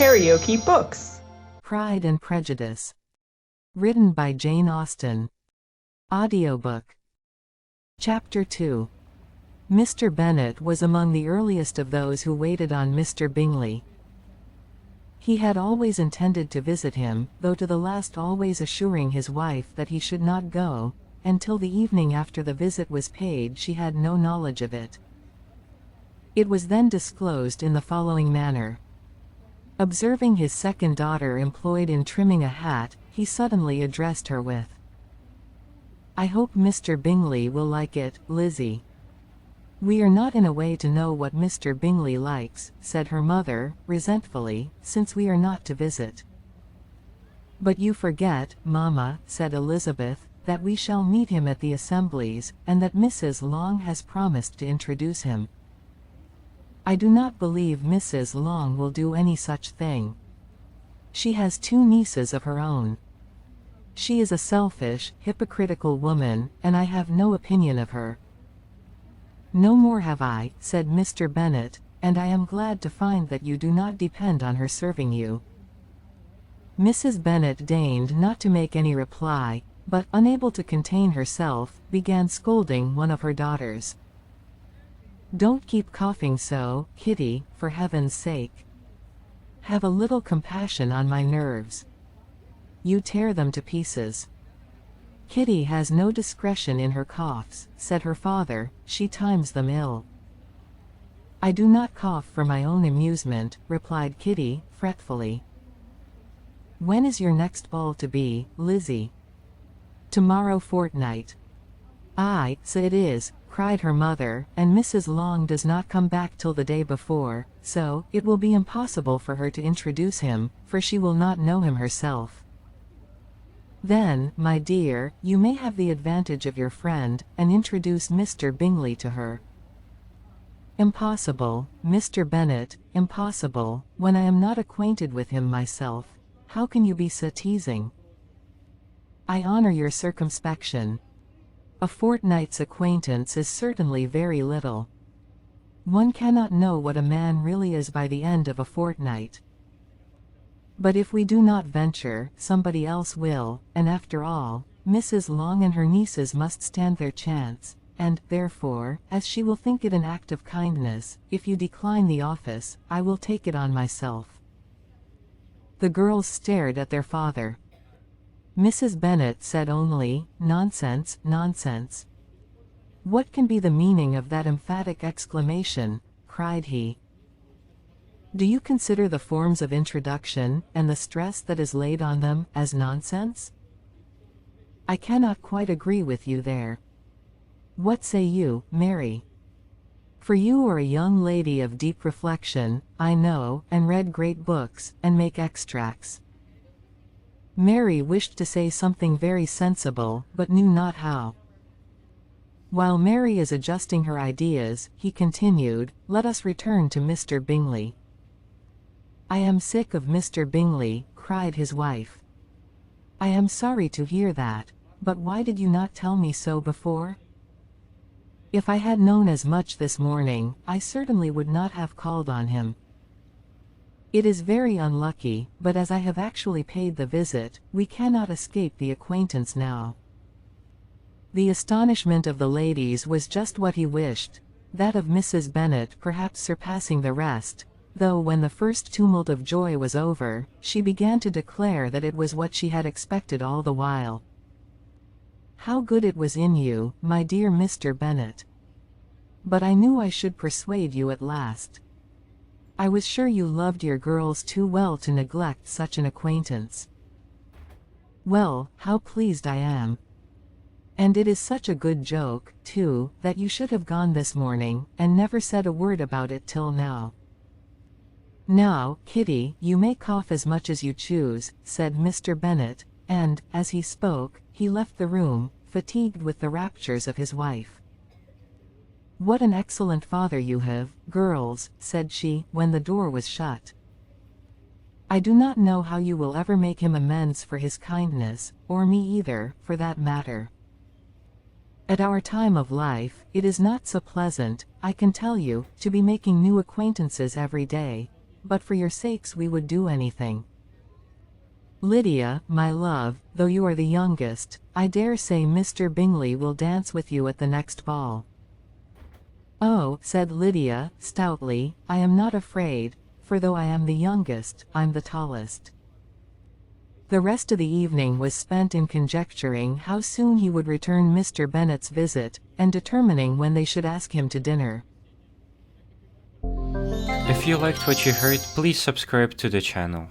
KaraokeBooks. Pride and Prejudice. Written by Jane Austen. Audiobook. Chapter 2. Mr. Bennet was among the earliest of those who waited on Mr. Bingley. He had always intended to visit him, though to the last always assuring his wife that he should not go, and till the evening after the visit was paid she had no knowledge of it. It was then disclosed in the following manner. Observing his second daughter employed in trimming a hat, he suddenly addressed her with, "I hope Mr. Bingley will like it, Lizzie." "We are not in a way to know what Mr. Bingley likes," said her mother, resentfully, "since we are not to visit." "But you forget, mamma," said Elizabeth, "that we shall meet him at the assemblies, and that Mrs. Long has promised to introduce him." "I do not believe Mrs. Long will do any such thing. She has 2 nieces of her own. She is a selfish, hypocritical woman, and I have no opinion of her." "No more have I," said Mr. Bennet, "and I am glad to find that you do not depend on her serving you." Mrs. Bennet deigned not to make any reply, but, unable to contain herself, began scolding one of her daughters. "Don't keep coughing so, Kitty, for heaven's sake. Have a little compassion on my nerves. You tear them to pieces." "Kitty has no discretion in her coughs," said her father, "she times them ill." "I do not cough for my own amusement," replied Kitty, fretfully. "When is your next ball to be, Lizzie?" "Tomorrow fortnight." "Aye, so it is," cried her mother, "and Mrs. Long does not come back till the day before, so it will be impossible for her to introduce him, for she will not know him herself." "Then, my dear, you may have the advantage of your friend, and introduce Mr. Bingley to her." "Impossible, Mr. Bennet, impossible, when I am not acquainted with him myself. How can you be so teasing?" "I honor your circumspection. A fortnight's acquaintance is certainly very little. One cannot know what a man really is by the end of a fortnight. But if we do not venture, somebody else will, and after all, Mrs. Long and her nieces must stand their chance, and, therefore, as she will think it an act of kindness, if you decline the office, I will take it on myself." The girls stared at their father. Mrs. Bennet said only, "Nonsense, nonsense." "What can be the meaning of that emphatic exclamation?" cried he. "Do you consider the forms of introduction, and the stress that is laid on them, as nonsense?" "I cannot quite agree with you there. What say you, Mary? For you are a young lady of deep reflection, I know, and read great books, and make extracts." Mary wished to say something very sensible, but knew not how. While Mary is adjusting her ideas, he continued, "Let us return to Mr. Bingley." "I am sick of Mr. Bingley," cried his wife. "I am sorry to hear that, but why did you not tell me so before?" "If I had known as much this morning, I certainly would not have called on him. It is very unlucky, but as I have actually paid the visit, we cannot escape the acquaintance now." The astonishment of the ladies was just what he wished, that of Mrs. Bennet perhaps surpassing the rest, though when the first tumult of joy was over, she began to declare that it was what she had expected all the while. "How good it was in you, my dear Mr. Bennet! But I knew I should persuade you at last. I was sure you loved your girls too well to neglect such an acquaintance. Well, how pleased I am. And it is such a good joke, too, that you should have gone this morning, and never said a word about it till now." "Now, Kitty, you may cough as much as you choose," said Mr. Bennet, and, as he spoke, he left the room, fatigued with the raptures of his wife. "What an excellent father you have, girls," said she, when the door was shut. "I do not know how you will ever make him amends for his kindness, or me either, for that matter. At our time of life, it is not so pleasant, I can tell you, to be making new acquaintances every day. but for your sakes we would do anything. Lydia, my love, though you are the youngest, I dare say Mr. Bingley will dance with you at the next ball. Oh, said Lydia, stoutly, I am not afraid, for though I am the youngest, I'm the tallest. The rest of the evening was spent in conjecturing how soon he would return Mr. Bennet's visit, and determining when they should ask him to dinner. If you liked what you heard, please subscribe to the channel.